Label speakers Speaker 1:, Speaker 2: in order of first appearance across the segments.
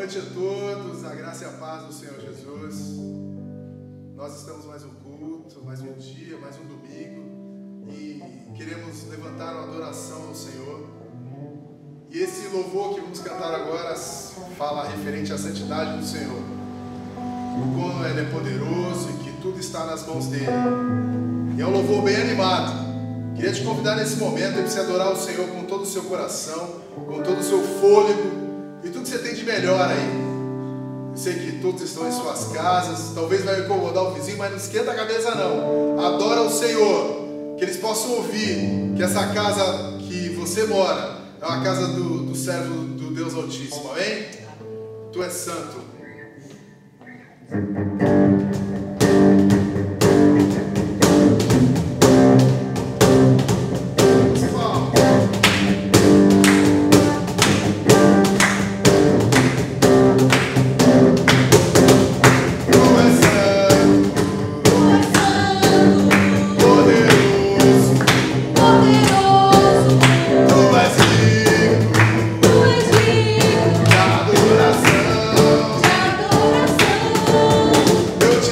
Speaker 1: noite a todos, a graça e a paz do Senhor Jesus. Nós estamos mais um culto, mais um dia, mais um domingo e queremos levantar uma adoração ao Senhor. E esse louvor que vamos cantar agora fala referente à santidade do Senhor, o quão Ele é poderoso e que tudo está nas mãos dEle. E é um louvor bem animado. Queria te convidar nesse momento para você adorar o Senhor com todo o seu coração, com todo o seu fôlego e tudo que você tem de melhor aí. Eu sei que todos estão em suas casas, talvez vai incomodar o vizinho, mas não esquenta a cabeça não. Adora o Senhor, que eles possam ouvir que essa casa que você mora é uma casa do servo do Deus Altíssimo, amém? Tu és santo.
Speaker 2: Eu te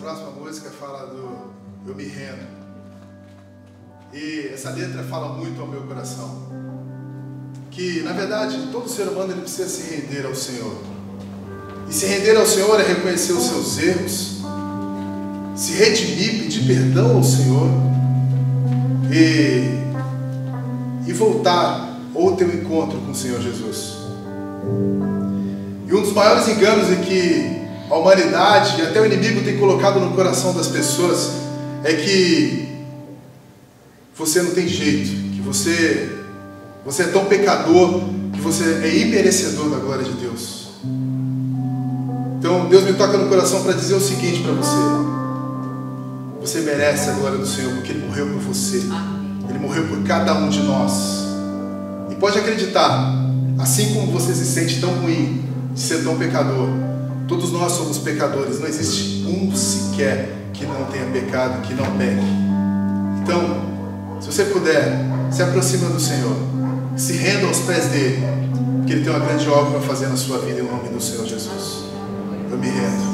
Speaker 1: próxima música fala do Eu Me Rendo. E essa letra fala muito ao meu coração. Que, na verdade, todo ser humano ele precisa se render ao Senhor. E se render ao Senhor é reconhecer os seus erros, se redimir, pedir perdão ao Senhor e voltar ou ter um encontro com o Senhor Jesus. E um dos maiores enganos que a humanidade e até o inimigo tem colocado no coração das pessoas é que você não tem jeito, que você é tão pecador que você é imerecedor da glória de Deus. Então Deus me toca no coração para dizer o seguinte para você: você merece a glória do Senhor, porque Ele morreu por você. Ele morreu por cada um de nós. E pode acreditar, assim como você se sente tão ruim de ser tão pecador, todos nós somos pecadores. Não existe um sequer que não tenha pecado, que não peque. Então, se você puder, se aproxima do Senhor, se renda aos pés dele, porque Ele tem uma grande obra para fazer na sua vida, em nome do Senhor Jesus. Eu me rendo.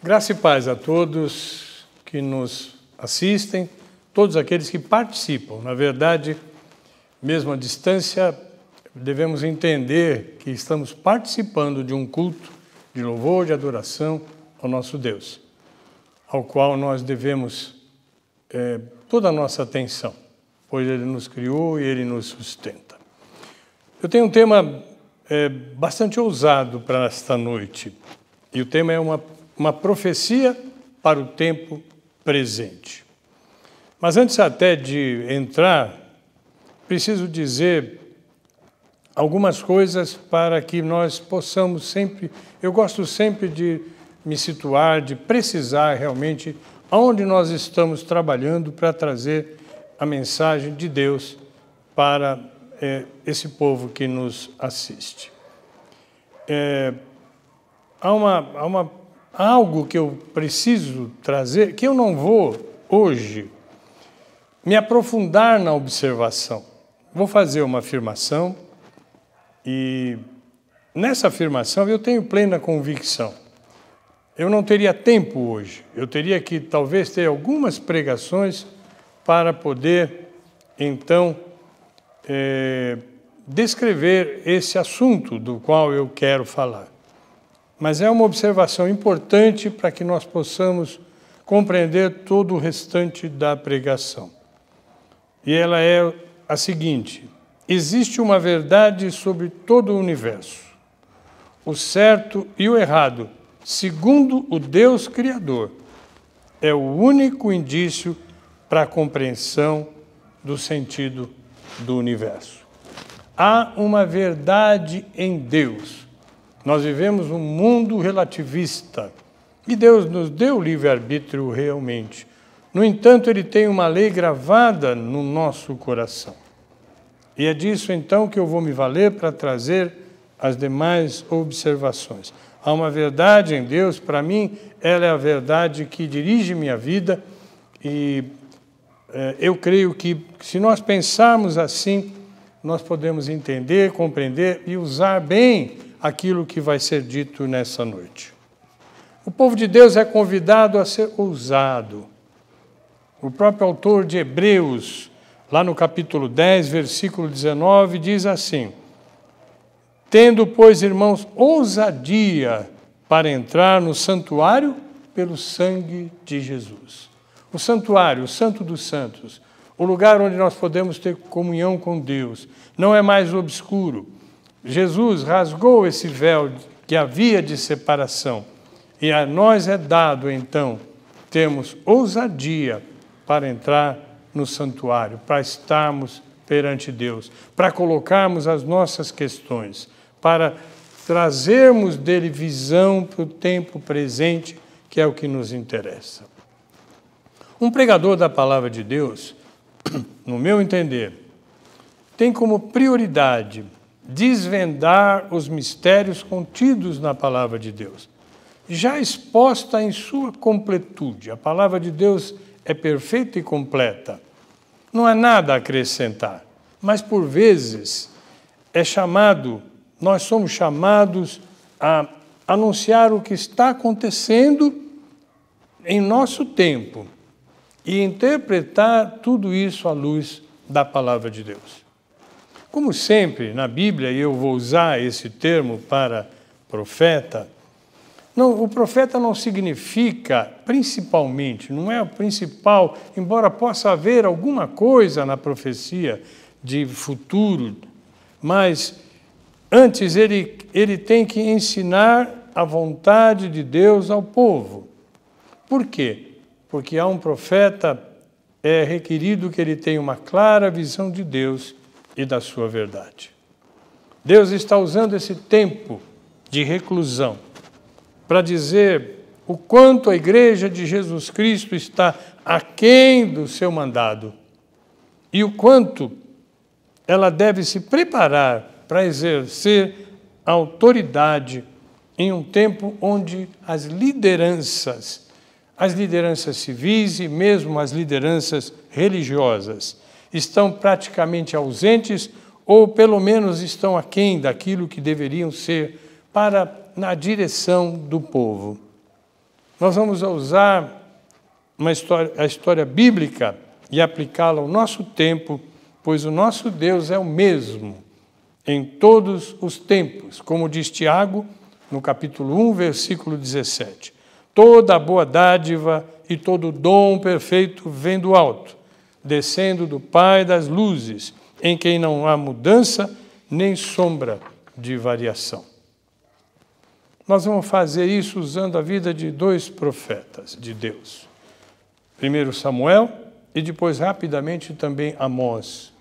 Speaker 2: Graça e paz a todos que nos assistem, todos aqueles que participam. Na verdade, mesmo à distância, devemos entender que estamos participando de um culto de louvor, de adoração ao nosso Deus, ao qual nós devemos toda a nossa atenção, pois Ele nos criou e Ele nos sustenta. Eu tenho um tema bastante ousado para esta noite, e o tema é uma profecia para o tempo presente. Mas antes até de entrar, preciso dizer algumas coisas para que nós possamos sempre... Eu gosto sempre de me situar, de precisar realmente aonde nós estamos trabalhando para trazer a mensagem de Deus para esse povo que nos assiste. Há algo que eu preciso trazer, que eu não vou hoje me aprofundar na observação. Vou fazer uma afirmação e nessa afirmação eu tenho plena convicção. Eu não teria tempo hoje, eu teria que talvez ter algumas pregações para poder, então, descrever esse assunto do qual eu quero falar. Mas é uma observação importante para que nós possamos compreender todo o restante da pregação. E ela é a seguinte: existe uma verdade sobre todo o universo, o certo e o errado, segundo o Deus Criador, é o único indício para a compreensão do sentido do universo. Há uma verdade em Deus. Nós vivemos um mundo relativista e Deus nos deu livre-arbítrio realmente. No entanto, Ele tem uma lei gravada no nosso coração. E é disso, então, que eu vou me valer para trazer as demais observações. Há uma verdade em Deus, para mim, ela é a verdade que dirige minha vida e eu creio que, se nós pensarmos assim, nós podemos entender, compreender e usar bem aquilo que vai ser dito nessa noite. O povo de Deus é convidado a ser ousado. O próprio autor de Hebreus, lá no capítulo 10, versículo 19, diz assim: tendo, pois, irmãos, ousadia para entrar no santuário pelo sangue de Jesus. O santuário, o santo dos santos, o lugar onde nós podemos ter comunhão com Deus, não é mais obscuro. Jesus rasgou esse véu que havia de separação e a nós é dado, então, termos ousadia para entrar no santuário, para estarmos perante Deus, para colocarmos as nossas questões, para trazermos dele visão para o tempo presente, que é o que nos interessa. Um pregador da palavra de Deus, no meu entender, tem como prioridade desvendar os mistérios contidos na palavra de Deus, já exposta em sua completude. A palavra de Deus é perfeita e completa. Não há nada a acrescentar, mas por vezes nós somos chamados a anunciar o que está acontecendo em nosso tempo e interpretar tudo isso à luz da palavra de Deus. Como sempre, na Bíblia, e eu vou usar esse termo para profeta, o profeta não significa, principalmente, não é o principal, embora possa haver alguma coisa na profecia de futuro, mas antes ele tem que ensinar a vontade de Deus ao povo. Por quê? Porque há um profeta, é requerido que ele tenha uma clara visão de Deus e da sua verdade. Deus está usando esse tempo de reclusão para dizer o quanto a Igreja de Jesus Cristo está aquém do seu mandado e o quanto ela deve se preparar para exercer a autoridade em um tempo onde as lideranças civis e mesmo as lideranças religiosas estão praticamente ausentes ou pelo menos estão aquém daquilo que deveriam ser na direção do povo. nós vamos usar a história bíblica e aplicá-la ao nosso tempo, pois o nosso Deus é o mesmo em todos os tempos, como diz Tiago, no capítulo 1, versículo 17. Toda boa dádiva e todo dom perfeito vem do alto, descendo do Pai das luzes, em quem não há mudança nem sombra de variação. Nós vamos fazer isso usando a vida de dois profetas de Deus. Primeiro Samuel e depois rapidamente também Amós.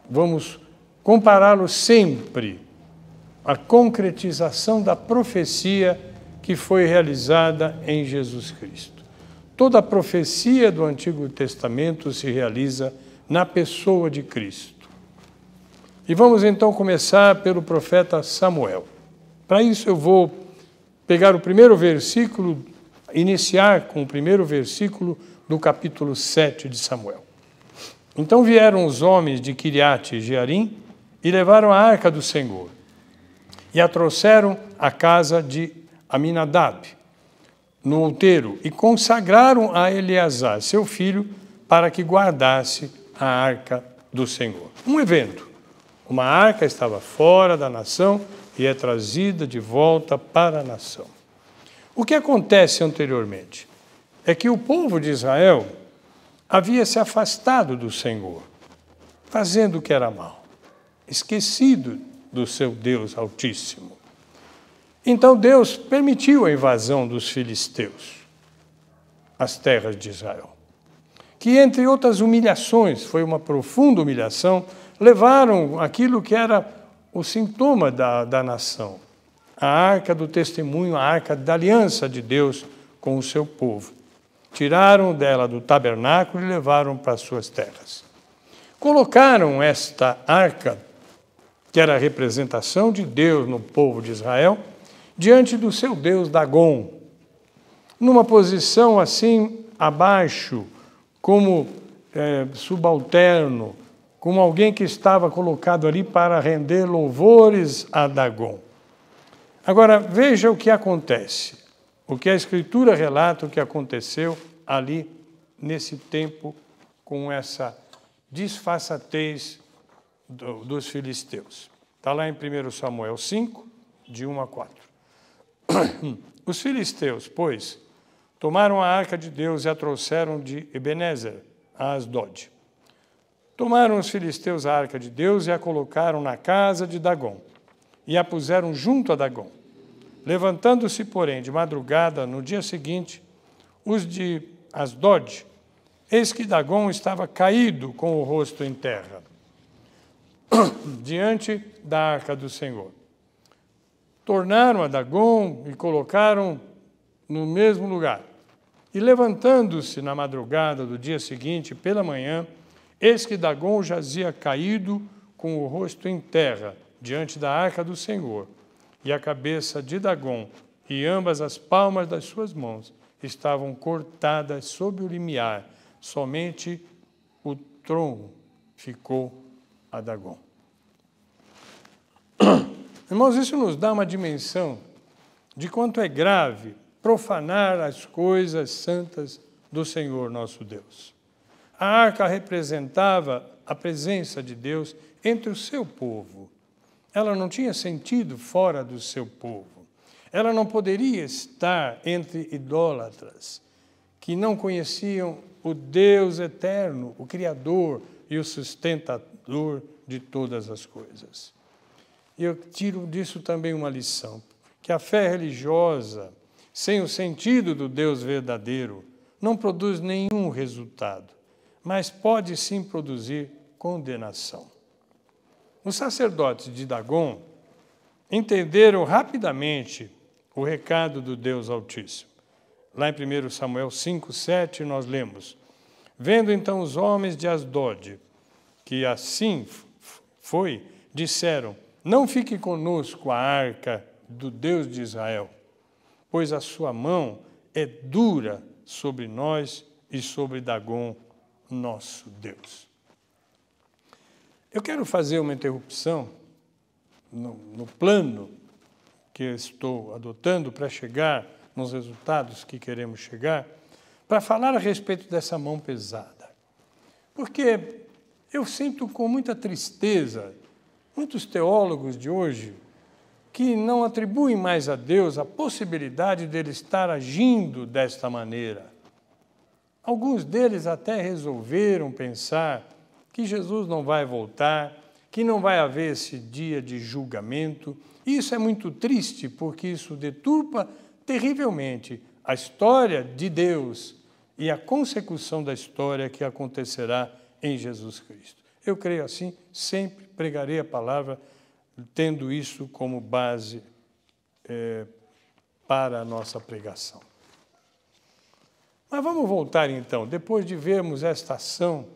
Speaker 2: Vamos compará-lo sempre à concretização da profecia que foi realizada em Jesus Cristo. Toda a profecia do Antigo Testamento se realiza na pessoa de Cristo. E vamos então começar pelo profeta Samuel. Para isso eu vou pegar o primeiro versículo, iniciar com o primeiro versículo do capítulo 7 de Samuel. Então vieram os homens de Quiriate e Jearim e levaram a arca do Senhor e a trouxeram à casa de Aminadab, no outeiro, e consagraram a Eleazar, seu filho, para que guardasse a arca do Senhor. Um evento. Uma arca estava fora da nação e é trazida de volta para a nação. O que acontece anteriormente é que o povo de Israel havia se afastado do Senhor, fazendo o que era mal, esquecido do seu Deus Altíssimo. Então Deus permitiu a invasão dos filisteus às terras de Israel, que, entre outras humilhações, foi uma profunda humilhação, levaram aquilo que era o sintoma da nação, a arca do testemunho, a arca da aliança de Deus com o seu povo. Tiraram dela do tabernáculo e levaram para as suas terras. Colocaram esta arca, que era a representação de Deus no povo de Israel, diante do seu deus Dagom, numa posição assim abaixo, como subalterno, como alguém que estava colocado ali para render louvores a Dagom. Agora, veja o que acontece, o que a Escritura relata, o que aconteceu ali nesse tempo com essa disfarçatez dos filisteus. Está lá em 1 Samuel 5, de 1 a 4. Os filisteus, pois, tomaram a arca de Deus e a trouxeram de Ebenezer a Asdod. Tomaram os filisteus a arca de Deus e a colocaram na casa de Dagom, e a puseram junto a Dagom. Levantando-se, porém, de madrugada, no dia seguinte, os de Asdod, eis que Dagom estava caído com o rosto em terra, diante da arca do Senhor. Tornaram a Dagom e colocaram no mesmo lugar. E levantando-se na madrugada do dia seguinte, pela manhã, eis que Dagom jazia caído com o rosto em terra, diante da arca do Senhor. E a cabeça de Dagom e ambas as palmas das suas mãos estavam cortadas sob o limiar, somente o tronco ficou a Dagom. Irmãos, isso nos dá uma dimensão de quanto é grave profanar as coisas santas do Senhor nosso Deus. A arca representava a presença de Deus entre o seu povo. Ela não tinha sentido fora do seu povo. Ela não poderia estar entre idólatras que não conheciam o Deus eterno, o Criador e o sustentador de todas as coisas. E eu tiro disso também uma lição, que a fé religiosa, sem o sentido do Deus verdadeiro, não produz nenhum resultado, mas pode sim produzir condenação. Os sacerdotes de Dagom entenderam rapidamente o recado do Deus Altíssimo. Lá em 1 Samuel 5, 7, nós lemos: Vendo então os homens de Asdod, que assim foi, disseram: Não fique conosco a arca do Deus de Israel, pois a sua mão é dura sobre nós e sobre Dagom, nosso Deus. Eu quero fazer uma interrupção no plano que eu estou adotando para chegar nos resultados que queremos chegar, para falar a respeito dessa mão pesada. Porque eu sinto com muita tristeza muitos teólogos de hoje que não atribuem mais a Deus a possibilidade dele estar agindo desta maneira. Alguns deles até resolveram pensar que Jesus não vai voltar, que não vai haver esse dia de julgamento. Isso é muito triste, porque isso deturpa terrivelmente a história de Deus e a consecução da história que acontecerá em Jesus Cristo. Eu creio assim, sempre pregarei a palavra tendo isso como base para a nossa pregação. Mas vamos voltar então, depois de vermos esta ação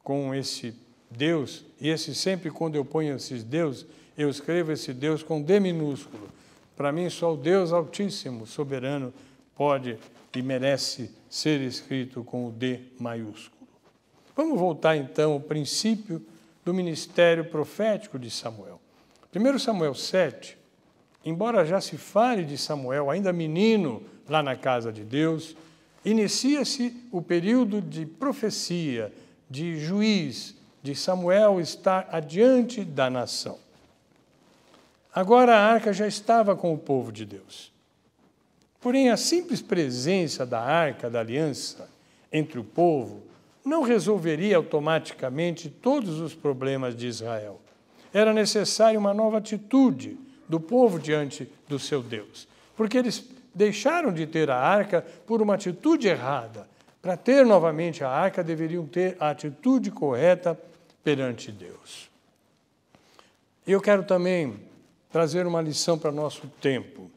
Speaker 2: com esse Deus, e esse sempre quando eu ponho esses Deus, eu escrevo esse Deus com D minúsculo. Para mim, só o Deus Altíssimo, soberano, pode e merece ser escrito com o D maiúsculo. Vamos voltar então ao princípio do ministério profético de Samuel. 1 Samuel 7, embora já se fale de Samuel, ainda menino, lá na casa de Deus, inicia-se o período de profecia, de juiz, de Samuel estar adiante da nação. Agora a arca já estava com o povo de Deus. Porém, a simples presença da arca da aliança entre o povo não resolveria automaticamente todos os problemas de Israel. Era necessária uma nova atitude do povo diante do seu Deus, porque eles deixaram de ter a arca por uma atitude errada. Para ter novamente a arca, deveriam ter a atitude correta perante Deus. E eu quero também trazer uma lição para nosso tempo.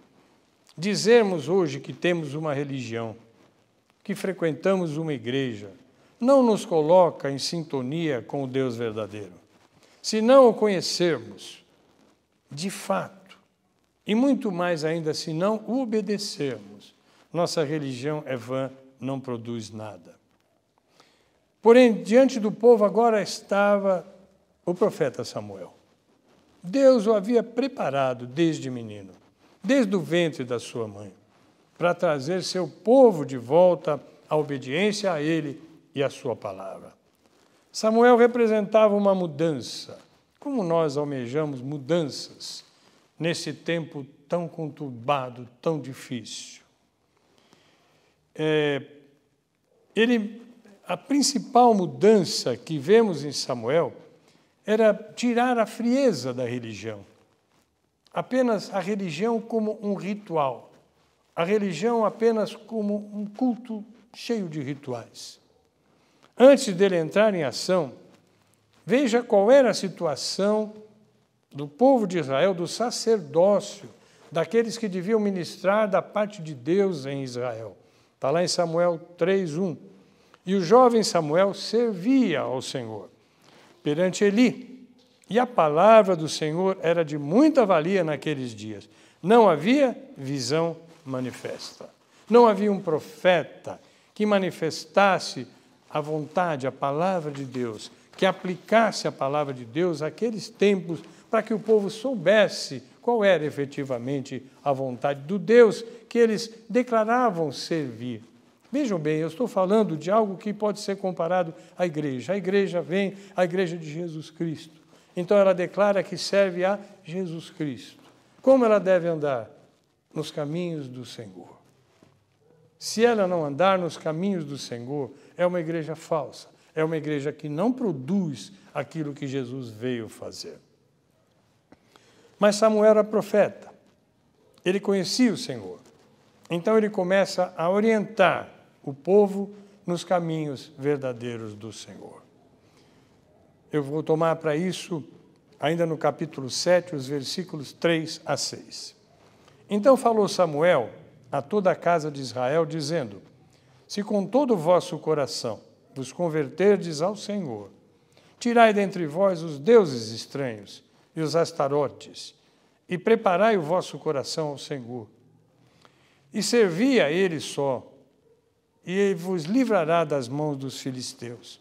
Speaker 2: Dizermos hoje que temos uma religião, que frequentamos uma igreja, não nos coloca em sintonia com o Deus verdadeiro. Se não o conhecermos, de fato, e muito mais ainda se não o obedecermos, nossa religião é vã, não produz nada. Porém, diante do povo agora estava o profeta Samuel. Deus o havia preparado desde menino, desde o ventre da sua mãe, para trazer seu povo de volta à obediência a ele e à sua palavra. Samuel representava uma mudança, como nós almejamos mudanças nesse tempo tão conturbado, tão difícil. A principal mudança que vemos em Samuel era tirar a frieza da religião. Apenas a religião como um ritual. A religião apenas como um culto cheio de rituais. Antes dele entrar em ação, veja qual era a situação do povo de Israel, do sacerdócio, daqueles que deviam ministrar da parte de Deus em Israel. Está lá em Samuel 3:1. E o jovem Samuel servia ao Senhor perante Eli. E a palavra do Senhor era de muita valia naqueles dias. Não havia visão manifesta. Não havia um profeta que manifestasse a vontade, a palavra de Deus, que aplicasse a palavra de Deus àqueles tempos para que o povo soubesse qual era efetivamente a vontade do Deus que eles declaravam servir. Vejam bem, eu estou falando de algo que pode ser comparado à igreja. A igreja vem, a igreja de Jesus Cristo. Então ela declara que serve a Jesus Cristo. Como ela deve andar? Nos caminhos do Senhor. Se ela não andar nos caminhos do Senhor, é uma igreja falsa. É uma igreja que não produz aquilo que Jesus veio fazer. Mas Samuel era profeta. Ele conhecia o Senhor. Então ele começa a orientar o povo nos caminhos verdadeiros do Senhor. Eu vou tomar para isso, ainda no capítulo 7, os versículos 3 a 6. Então falou Samuel a toda a casa de Israel, dizendo: se com todo o vosso coração vos converterdes ao Senhor, tirai dentre vós os deuses estranhos e os astarotes, e preparai o vosso coração ao Senhor, e servi a Ele só, e Ele vos livrará das mãos dos filisteus.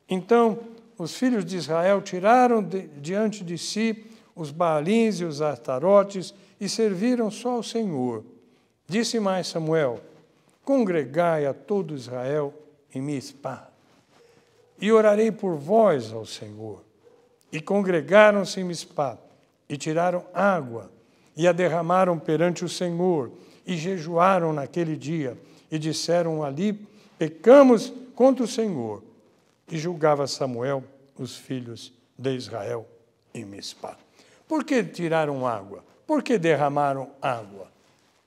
Speaker 2: Então os filhos de Israel tiraram diante de si os Baalins e os Astarotes e serviram só ao Senhor. Disse mais Samuel: congregai a todo Israel em Mispá, e orarei por vós ao Senhor. E congregaram-se em Mispá, e tiraram água, e a derramaram perante o Senhor, e jejuaram naquele dia, e disseram ali: pecamos contra o Senhor. E julgava Samuel os filhos de Israel em Mispá. Por que tiraram água? Por que derramaram água?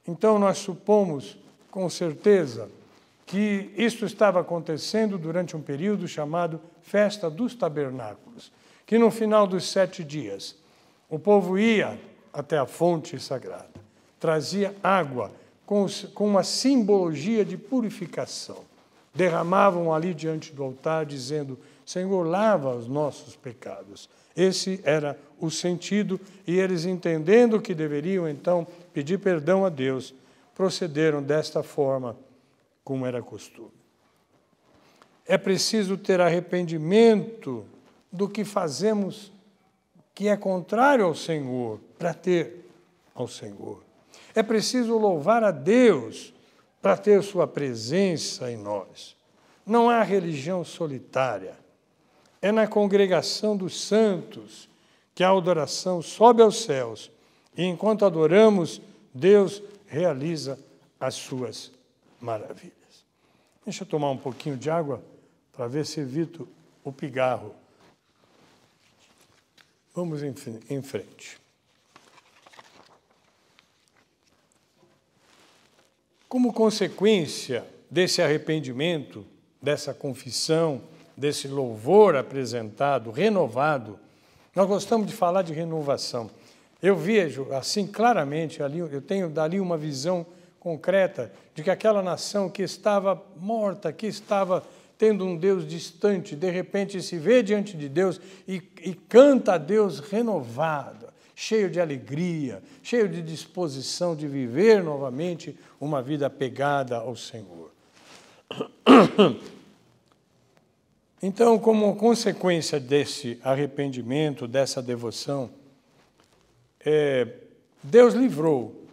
Speaker 2: Então nós supomos, com certeza, que isso estava acontecendo durante um período chamado Festa dos Tabernáculos, que no final dos 7 dias o povo ia até a fonte sagrada, trazia água com uma simbologia de purificação. Derramavam ali diante do altar, dizendo: Senhor, lava os nossos pecados. Esse era o sentido, e eles, entendendo que deveriam, então, pedir perdão a Deus, procederam desta forma, como era costume. É preciso ter arrependimento do que fazemos que é contrário ao Senhor, para ter ao Senhor. É preciso louvar a Deus para ter sua presença em nós. Não há religião solitária. É na congregação dos santos que a adoração sobe aos céus, e enquanto adoramos, Deus realiza as suas maravilhas. Deixa eu tomar um pouquinho de água para ver se evito o pigarro. Vamos em frente. Como consequência desse arrependimento, dessa confissão, desse louvor apresentado, renovado, nós gostamos de falar de renovação. Eu vejo, assim, claramente, ali, eu tenho dali uma visão concreta de que aquela nação que estava morta, que estava tendo um Deus distante, de repente se vê diante de Deus e canta a Deus renovado, cheio de alegria, cheio de disposição de viver novamente uma vida apegada ao Senhor. Então, como consequência desse arrependimento, dessa devoção, Deus livrou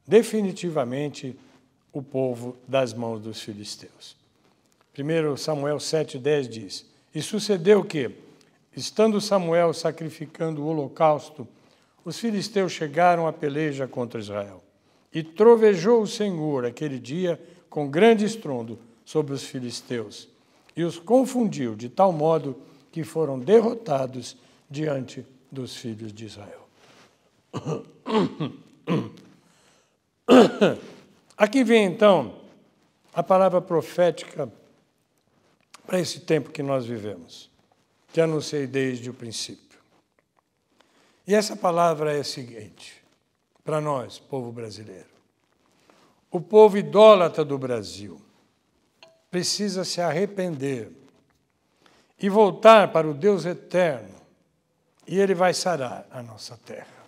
Speaker 2: definitivamente o povo das mãos dos filisteus. 1 Samuel 7,10 diz: E sucedeu que, estando Samuel sacrificando o holocausto, os filisteus chegaram à peleja contra Israel. E trovejou o Senhor aquele dia com grande estrondo sobre os filisteus, e os confundiu de tal modo que foram derrotados diante dos filhos de Israel. Aqui vem, então, a palavra profética para esse tempo que nós vivemos, que anunciei desde o princípio. E essa palavra é a seguinte, para nós, povo brasileiro. O povo idólatra do Brasil precisa se arrepender e voltar para o Deus eterno, e Ele vai sarar a nossa terra.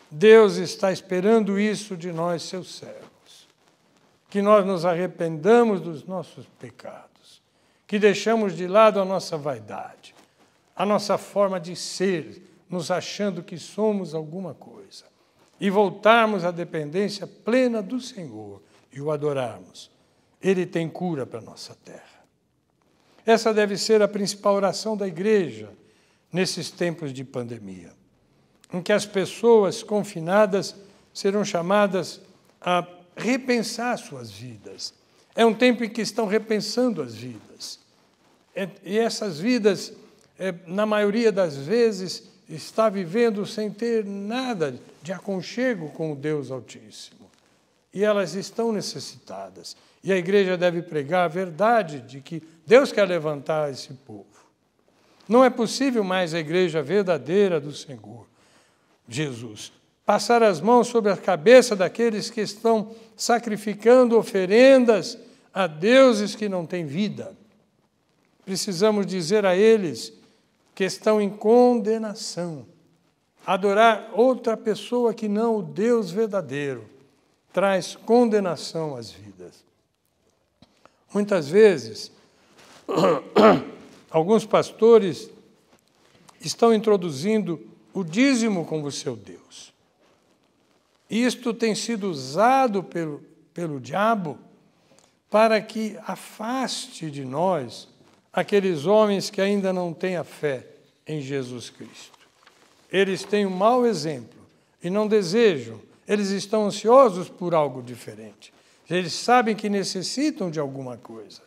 Speaker 2: Deus está esperando isso de nós, seus servos, que nós nos arrependamos dos nossos pecados, que deixamos de lado a nossa vaidade, a nossa forma de ser, nos achando que somos alguma coisa, e voltarmos à dependência plena do Senhor e o adorarmos. Ele tem cura para a nossa terra. Essa deve ser a principal oração da igreja nesses tempos de pandemia, em que as pessoas confinadas serão chamadas a repensar suas vidas. É um tempo em que estão repensando as vidas. E essas vidas, na maioria das vezes, está vivendo sem ter nada de aconchego com o Deus Altíssimo. E elas estão necessitadas. E a igreja deve pregar a verdade de que Deus quer levantar esse povo. Não é possível mais a igreja verdadeira do Senhor Jesus passar as mãos sobre a cabeça daqueles que estão sacrificando oferendas a deuses que não têm vida. Precisamos dizer a eles que estão em condenação. Adorar outra pessoa que não o Deus verdadeiro traz condenação às vidas. Muitas vezes, alguns pastores estão introduzindo o dízimo como seu Deus. Isto tem sido usado pelo diabo para que afaste de nós aqueles homens que ainda não têm a fé em Jesus Cristo. Eles têm um mau exemplo e não desejam, eles estão ansiosos por algo diferente. Eles sabem que necessitam de alguma coisa,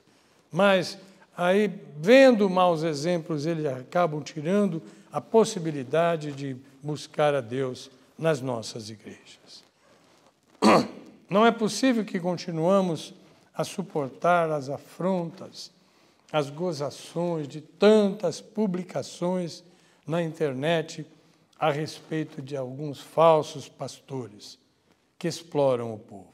Speaker 2: mas aí, vendo maus exemplos, eles acabam tirando a possibilidade de buscar a Deus nas nossas igrejas. Não é possível que continuamos a suportar as afrontas, as gozações de tantas publicações na internet a respeito de alguns falsos pastores que exploram o povo.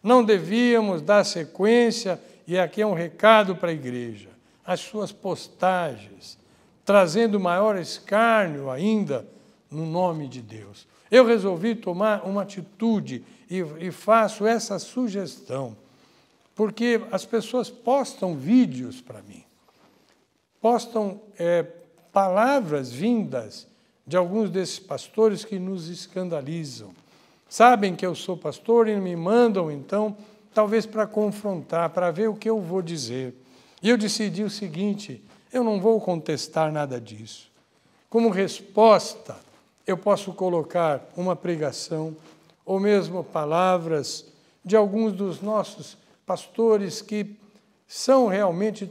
Speaker 2: Não devíamos dar sequência, e aqui é um recado para a igreja, às suas postagens, trazendo maior escárnio ainda no nome de Deus. Eu resolvi tomar uma atitude e faço essa sugestão, porque as pessoas postam vídeos para mim, postam palavras vindas de alguns desses pastores que nos escandalizam. Sabem que eu sou pastor e me mandam, então, talvez para confrontar, para ver o que eu vou dizer. E eu decidi o seguinte: eu não vou contestar nada disso. Como resposta, eu posso colocar uma pregação ou mesmo palavras de alguns dos nossos pastores que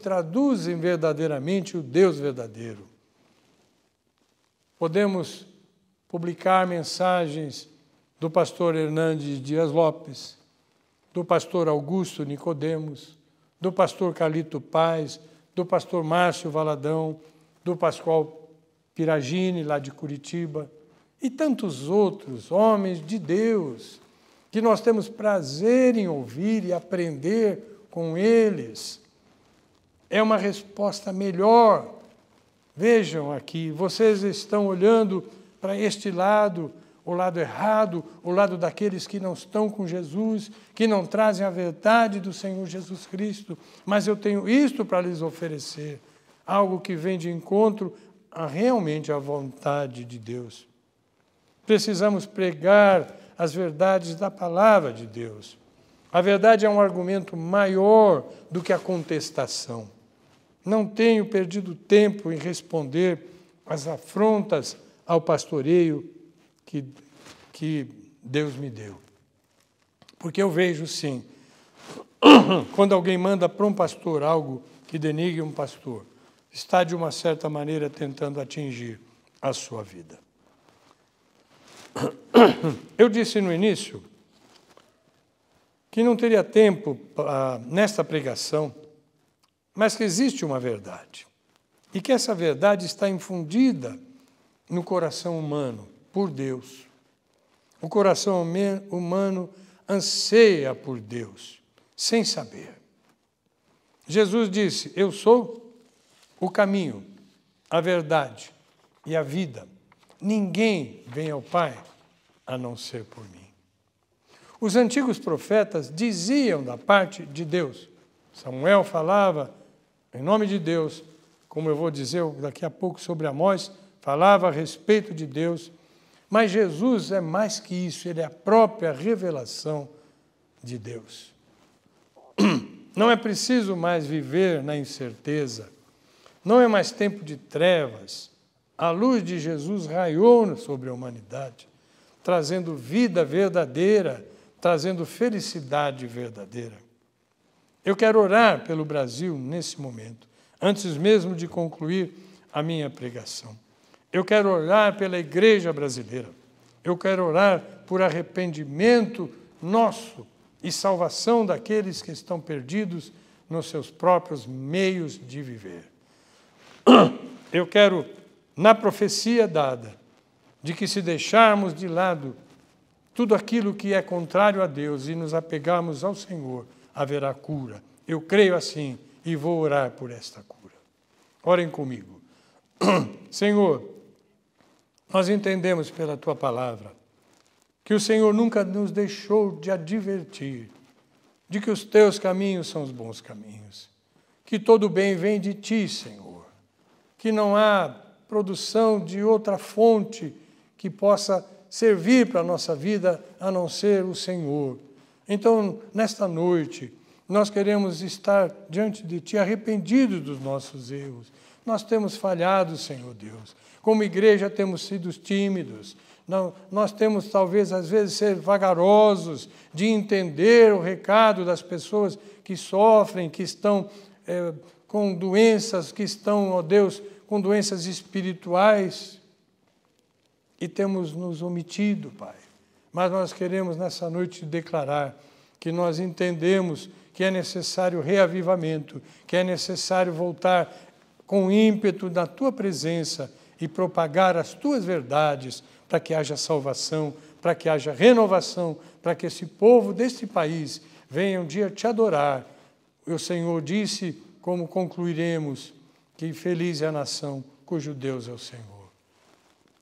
Speaker 2: traduzem verdadeiramente o Deus verdadeiro. Podemos publicar mensagens do pastor Hernandes Dias Lopes, do pastor Augusto Nicodemos, do pastor Carlito Paz, do pastor Márcio Valadão, do Pascoal Piragini, lá de Curitiba, e tantos outros homens de Deus, que nós temos prazer em ouvir e aprender com eles. É uma resposta melhor. Vejam aqui, vocês estão olhando para este lado, o lado errado, o lado daqueles que não estão com Jesus, que não trazem a verdade do Senhor Jesus Cristo, mas eu tenho isto para lhes oferecer, algo que vem de encontro realmente à vontade de Deus. Precisamos pregar as verdades da palavra de Deus. A verdade é um argumento maior do que a contestação. Não tenho perdido tempo em responder às afrontas ao pastoreio que Deus me deu. Porque eu vejo, sim, quando alguém manda para um pastor algo que denigre um pastor, está, de uma certa maneira, tentando atingir a sua vida. Eu disse no início que não teria tempo nesta pregação, mas que existe uma verdade, e que essa verdade está infundida no coração humano, por Deus. O coração humano anseia por Deus, sem saber. Jesus disse: eu sou o caminho, a verdade e a vida. Ninguém vem ao Pai a não ser por mim. Os antigos profetas diziam da parte de Deus. Samuel falava em nome de Deus, como eu vou dizer daqui a pouco sobre Amós, falava a respeito de Deus. Mas Jesus é mais que isso, ele é a própria revelação de Deus. Não é preciso mais viver na incerteza, não é mais tempo de trevas. A luz de Jesus raiou sobre a humanidade, trazendo vida verdadeira, trazendo felicidade verdadeira. Eu quero orar pelo Brasil nesse momento, antes mesmo de concluir a minha pregação. Eu quero orar pela igreja brasileira. Eu quero orar por arrependimento nosso e salvação daqueles que estão perdidos nos seus próprios meios de viver. Eu quero, na profecia dada, de que se deixarmos de lado tudo aquilo que é contrário a Deus e nos apegarmos ao Senhor, haverá cura. Eu creio assim e vou orar por esta cura. Orem comigo. Senhor, nós entendemos pela Tua palavra que o Senhor nunca nos deixou de advertir de que os Teus caminhos são os bons caminhos, que todo bem vem de Ti, Senhor, que não há produção de outra fonte que possa servir para a nossa vida a não ser o Senhor. Então, nesta noite, nós queremos estar diante de Ti arrependidos dos nossos erros. Nós temos falhado, Senhor Deus. Como igreja temos sido tímidos. Nós temos, talvez, às vezes, ser vagarosos de entender o recado das pessoas que sofrem, que estão com doenças, que estão, ó Deus, com doenças espirituais. E temos nos omitido, Pai. Mas nós queremos, nessa noite, declarar que nós entendemos que é necessário reavivamento, que é necessário voltar com ímpeto na Tua presença e propagar as Tuas verdades para que haja salvação, para que haja renovação, para que esse povo deste país venha um dia Te adorar. E o Senhor disse, como concluiremos, que feliz é a nação cujo Deus é o Senhor.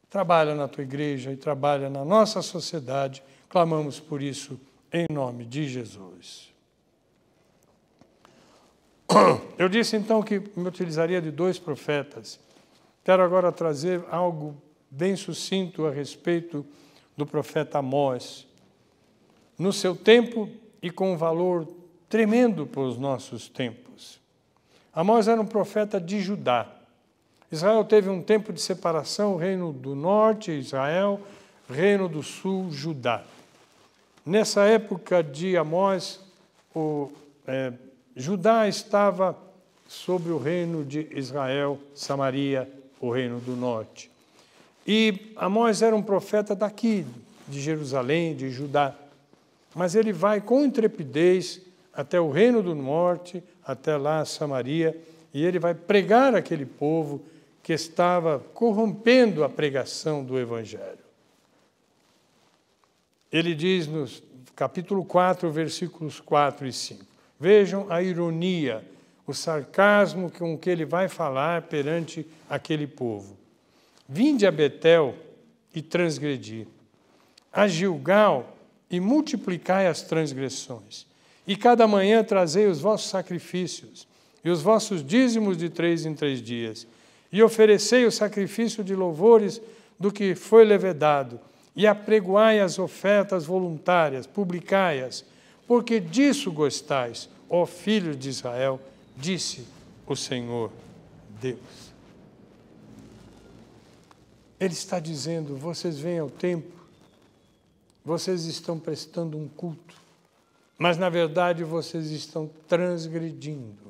Speaker 2: Trabalha na Tua igreja e trabalha na nossa sociedade. Clamamos por isso em nome de Jesus. Eu disse então que me utilizaria de 2 profetas. Quero agora trazer algo bem sucinto a respeito do profeta Amós. No seu tempo e com um valor tremendo para os nossos tempos. Amós era um profeta de Judá. Israel teve um tempo de separação, o reino do norte, Israel, reino do sul, Judá. Nessa época de Amós, Judá estava sobre o reino de Israel, Samaria, o reino do norte. E Amós era um profeta daqui, de Jerusalém, de Judá. Mas ele vai com intrepidez até o reino do norte, até lá, Samaria, e ele vai pregar aquele povo que estava corrompendo a pregação do Evangelho. Ele diz no capítulo 4, versículos 4 e 5. Vejam a ironia, o sarcasmo com que ele vai falar perante aquele povo. Vinde a Betel e transgredi, a Gilgal e multiplicai as transgressões, e cada manhã trazei os vossos sacrifícios e os vossos dízimos de 3 em 3 dias, e oferecei o sacrifício de louvores do que foi levedado, e apregoai as ofertas voluntárias, publicai-as, porque disso gostais, ó filhos de Israel, disse o Senhor Deus. Ele está dizendo, vocês vêm ao templo, vocês estão prestando um culto, mas na verdade vocês estão transgredindo.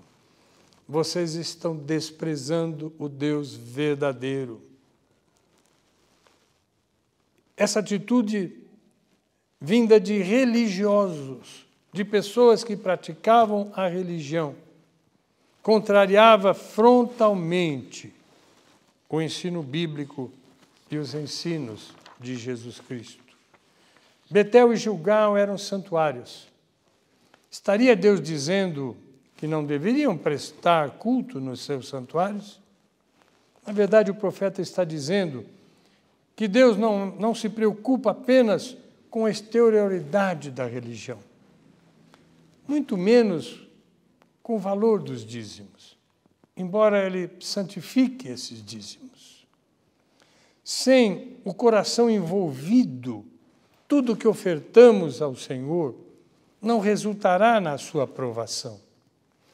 Speaker 2: Vocês estão desprezando o Deus verdadeiro. Essa atitude vinda de religiosos, de pessoas que praticavam a religião, contrariava frontalmente o ensino bíblico e os ensinos de Jesus Cristo. Betel e Gilgal eram santuários. Estaria Deus dizendo que não deveriam prestar culto nos seus santuários? Na verdade, o profeta está dizendo que Deus não se preocupa apenas com a exterioridade da religião, muito menos com o valor dos dízimos, embora Ele santifique esses dízimos. Sem o coração envolvido, tudo que ofertamos ao Senhor não resultará na sua aprovação.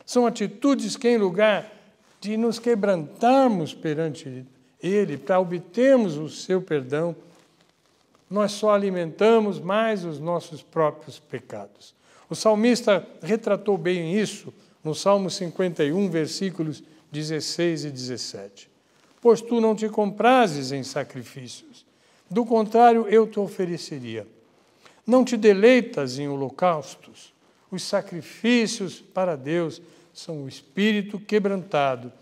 Speaker 2: São atitudes que, em lugar de nos quebrantarmos perante Ele, para obtermos o seu perdão, nós só alimentamos mais os nossos próprios pecados. O salmista retratou bem isso no Salmo 51, versículos 16 e 17. Pois tu não te comprases em sacrifícios, do contrário eu te ofereceria. Não te deleitas em holocaustos. Os sacrifícios para Deus são o espírito quebrantado,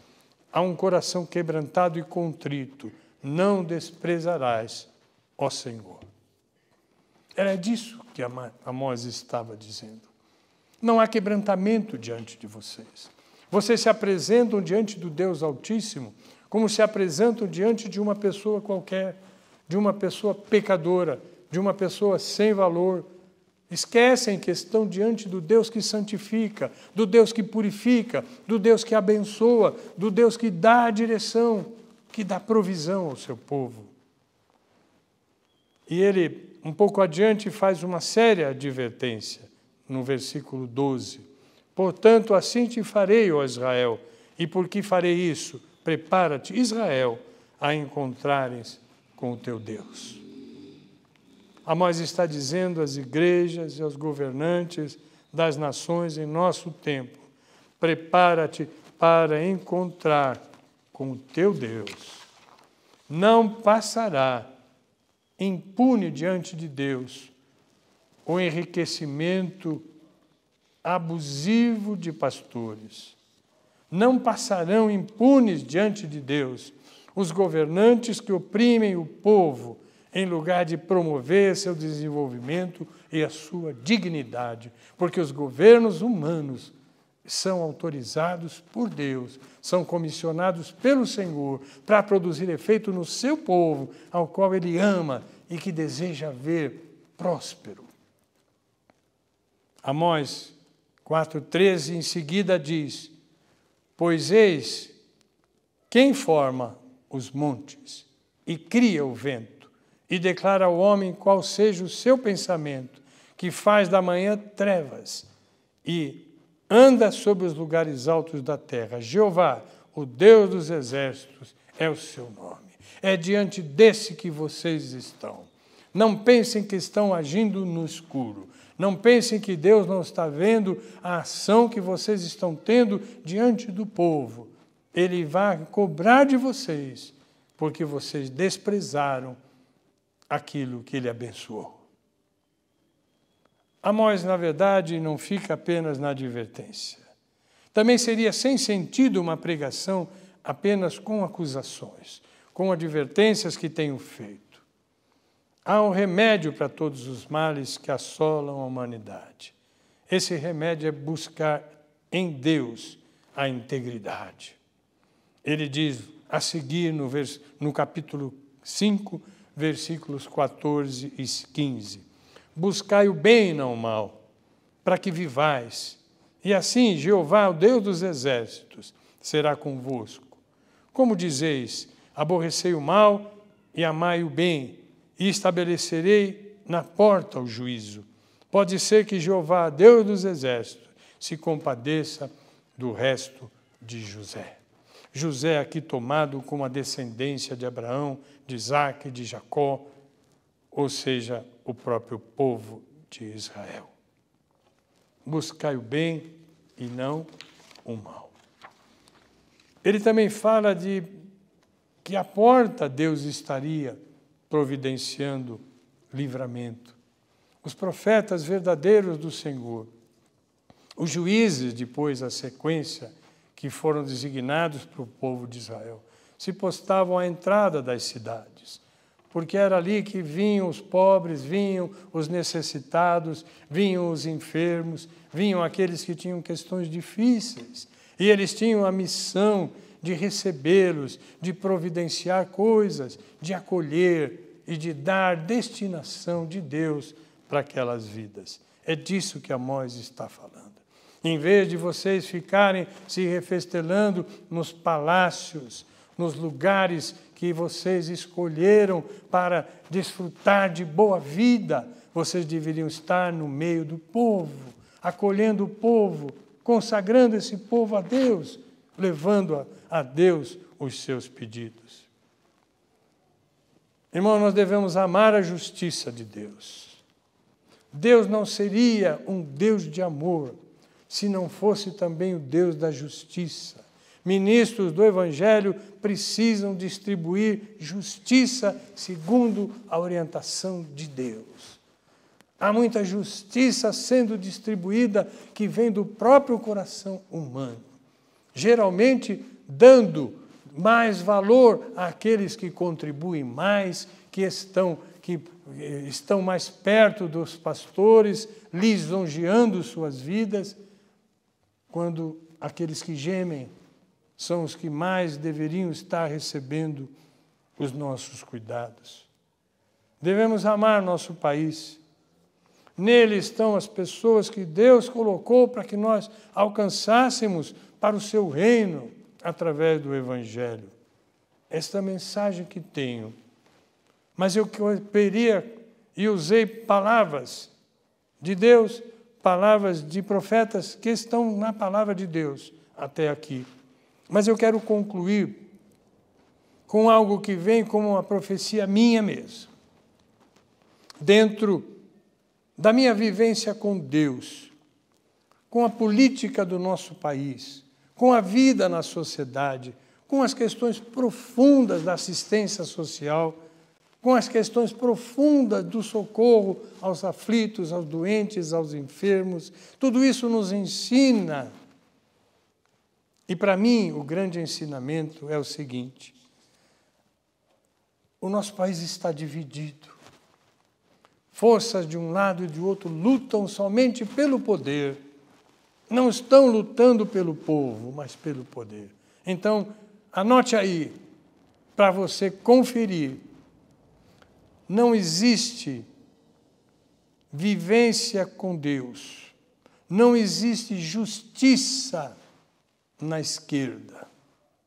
Speaker 2: a um coração quebrantado e contrito. Não desprezarás, ó Senhor. Era disso que Amós estava dizendo. Não há quebrantamento diante de vocês. Vocês se apresentam diante do Deus Altíssimo como se apresentam diante de uma pessoa qualquer, de uma pessoa pecadora, de uma pessoa sem valor. Esquecem que estão diante do Deus que santifica, do Deus que purifica, do Deus que abençoa, do Deus que dá a direção, que dá provisão ao seu povo. E ele, um pouco adiante, faz uma séria advertência, no versículo 12. Portanto, assim te farei, ó Israel, e por que farei isso? Prepara-te, Israel, a encontrares com o teu Deus. Amós está dizendo às igrejas e aos governantes das nações em nosso tempo: prepara-te para encontrar com o teu Deus. Não passará impune diante de Deus o enriquecimento abusivo de pastores. Não passarão impunes diante de Deus os governantes que oprimem o povo, em lugar de promover seu desenvolvimento e a sua dignidade, porque os governos humanos são autorizados por Deus, são comissionados pelo Senhor para produzir efeito no seu povo, ao qual Ele ama e que deseja ver próspero. Amós 4,13 em seguida diz: pois eis quem forma os montes e cria o vento, e declara ao homem qual seja o seu pensamento, que faz da manhã trevas e anda sobre os lugares altos da terra. Jeová, o Deus dos exércitos, é o seu nome. É diante desse que vocês estão. Não pensem que estão agindo no escuro. Não pensem que Deus não está vendo a ação que vocês estão tendo diante do povo. Ele vai cobrar de vocês, porque vocês desprezaram aquilo que Ele abençoou. Amós, na verdade, não fica apenas na advertência. Também seria sem sentido uma pregação apenas com acusações, com advertências que tenho feito. Há um remédio para todos os males que assolam a humanidade. Esse remédio é buscar em Deus a integridade. Ele diz a seguir no capítulo 5, versículos 14 e 15. Buscai o bem e não o mal, para que vivais. E assim Jeová, o Deus dos exércitos, será convosco. Como dizeis, aborrecei o mal e amai o bem, e estabelecerei na porta o juízo. Pode ser que Jeová, Deus dos exércitos, se compadeça do resto de José. José aqui tomado como a descendência de Abraão, de Isaque, de Jacó, ou seja, o próprio povo de Israel. Buscai o bem e não o mal. Ele também fala de que à porta Deus estaria providenciando livramento. Os profetas verdadeiros do Senhor, os juízes, depois a sequência, que foram designados para o povo de Israel, se postavam à entrada das cidades, porque era ali que vinham os pobres, vinham os necessitados, vinham os enfermos, vinham aqueles que tinham questões difíceis, e eles tinham a missão de recebê-los, de providenciar coisas, de acolher e de dar destinação de Deus para aquelas vidas. É disso que Amós está falando. Em vez de vocês ficarem se refestelando nos palácios, nos lugares que vocês escolheram para desfrutar de boa vida, vocês deveriam estar no meio do povo, acolhendo o povo, consagrando esse povo a Deus, levando a Deus os seus pedidos. Irmão, nós devemos amar a justiça de Deus. Deus não seria um Deus de amor se não fosse também o Deus da justiça. Ministros do Evangelho precisam distribuir justiça segundo a orientação de Deus. Há muita justiça sendo distribuída que vem do próprio coração humano, geralmente dando mais valor àqueles que contribuem mais, que estão mais perto dos pastores, lisonjeando suas vidas, quando aqueles que gemem são os que mais deveriam estar recebendo os nossos cuidados. Devemos amar nosso país. Nele estão as pessoas que Deus colocou para que nós alcançássemos para o seu reino através do Evangelho. Esta mensagem que tenho. Mas eu queria e usei palavras de Deus, palavras de profetas que estão na palavra de Deus até aqui. Mas eu quero concluir com algo que vem como uma profecia minha mesmo. Dentro da minha vivência com Deus, com a política do nosso país, com a vida na sociedade, com as questões profundas da assistência social, com as questões profundas do socorro aos aflitos, aos doentes, aos enfermos. Tudo isso nos ensina. E para mim, o grande ensinamento é o seguinte: o nosso país está dividido. Forças de um lado e de outro lutam somente pelo poder. Não estão lutando pelo povo, mas pelo poder. Então, anote aí, para você conferir. Não existe vivência com Deus. Não existe justiça na esquerda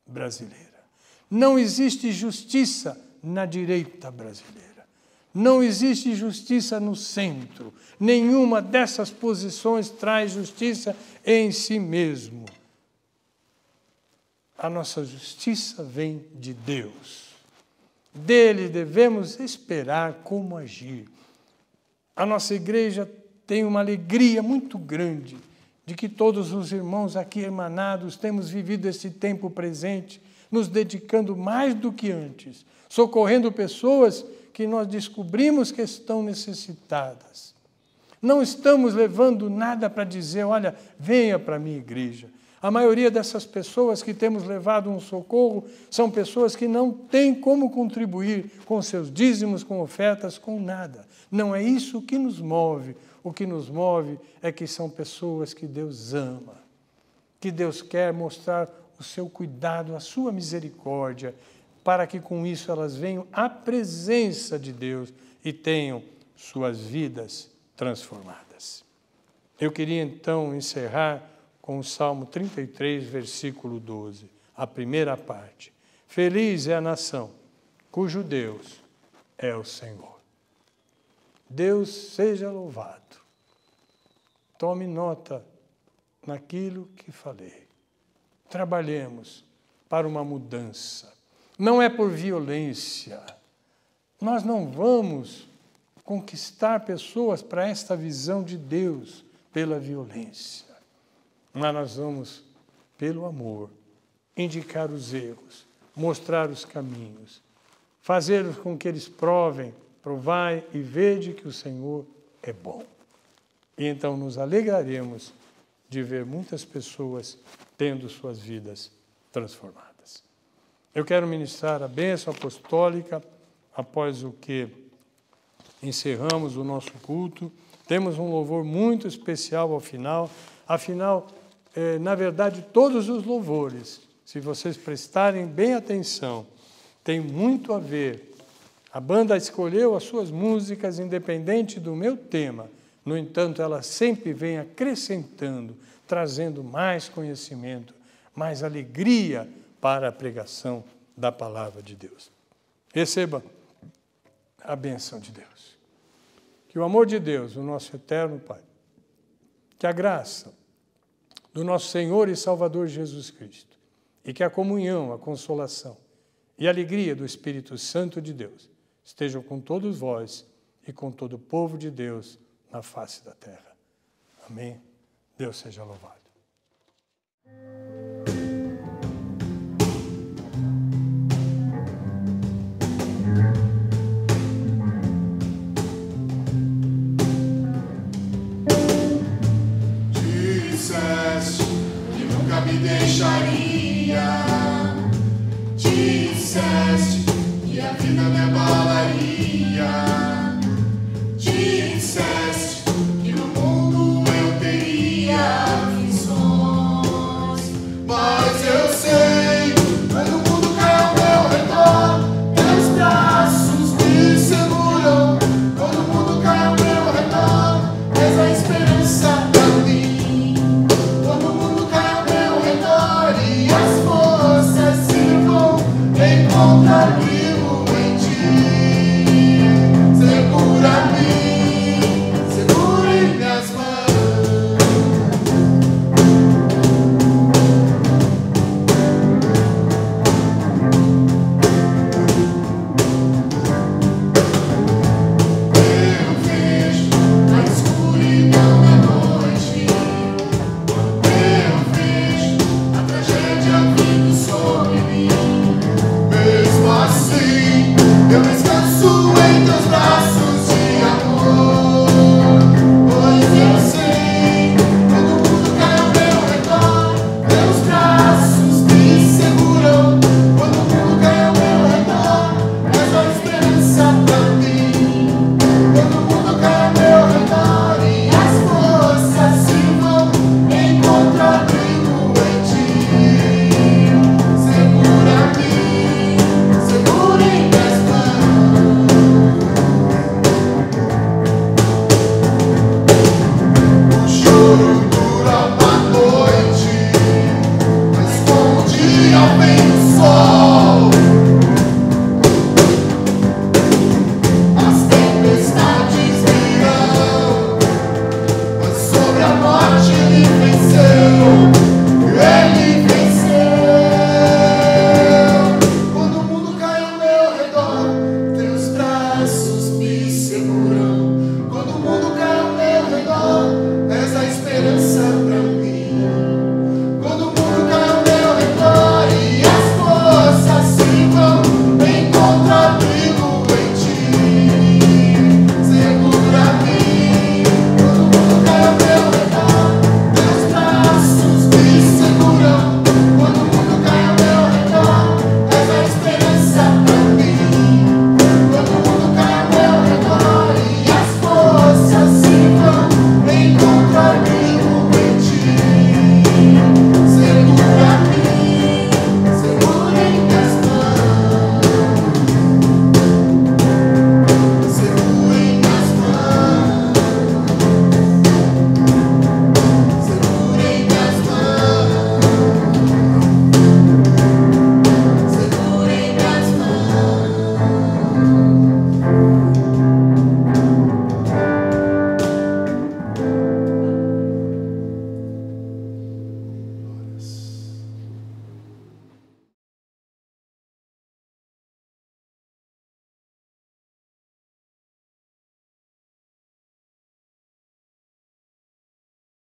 Speaker 2: brasileira. Não existe justiça na direita brasileira. Não existe justiça no centro. Nenhuma dessas posições traz justiça em si mesmo. A nossa justiça vem de Deus. Dele devemos esperar como agir. A nossa igreja tem uma alegria muito grande de que todos os irmãos aqui emanados temos vivido esse tempo presente, nos dedicando mais do que antes, socorrendo pessoas que nós descobrimos que estão necessitadas. Não estamos levando nada para dizer, olha, venha para a minha igreja. A maioria dessas pessoas que temos levado um socorro são pessoas que não têm como contribuir com seus dízimos, com ofertas, com nada. Não é isso que nos move. O que nos move é que são pessoas que Deus ama, que Deus quer mostrar o seu cuidado, a sua misericórdia, para que com isso elas venham à presença de Deus e tenham suas vidas transformadas. Eu queria então encerrar com o Salmo 33, versículo 12, a primeira parte. Feliz é a nação cujo Deus é o Senhor. Deus seja louvado. Tome nota naquilo que falei. Trabalhemos para uma mudança. Não é por violência. Nós não vamos conquistar pessoas para esta visão de Deus pela violência. Mas nós vamos, pelo amor, indicar os erros, mostrar os caminhos, fazer com que eles provai e vede que o Senhor é bom. E então nos alegraremos de ver muitas pessoas tendo suas vidas transformadas. Eu quero ministrar a bênção apostólica após o que encerramos o nosso culto. Temos um louvor muito especial ao final. Afinal, na verdade, todos os louvores, se vocês prestarem bem atenção, tem muito a ver. A banda escolheu as suas músicas independente do meu tema. No entanto, ela sempre vem acrescentando, trazendo mais conhecimento, mais alegria para a pregação da palavra de Deus. Receba a bênção de Deus. Que o amor de Deus, o nosso eterno Pai, que a graça do nosso Senhor e Salvador Jesus Cristo, e que a comunhão, a consolação e a alegria do Espírito Santo de Deus estejam com todos vós e com todo o povo de Deus na face da terra. Amém? Deus seja louvado.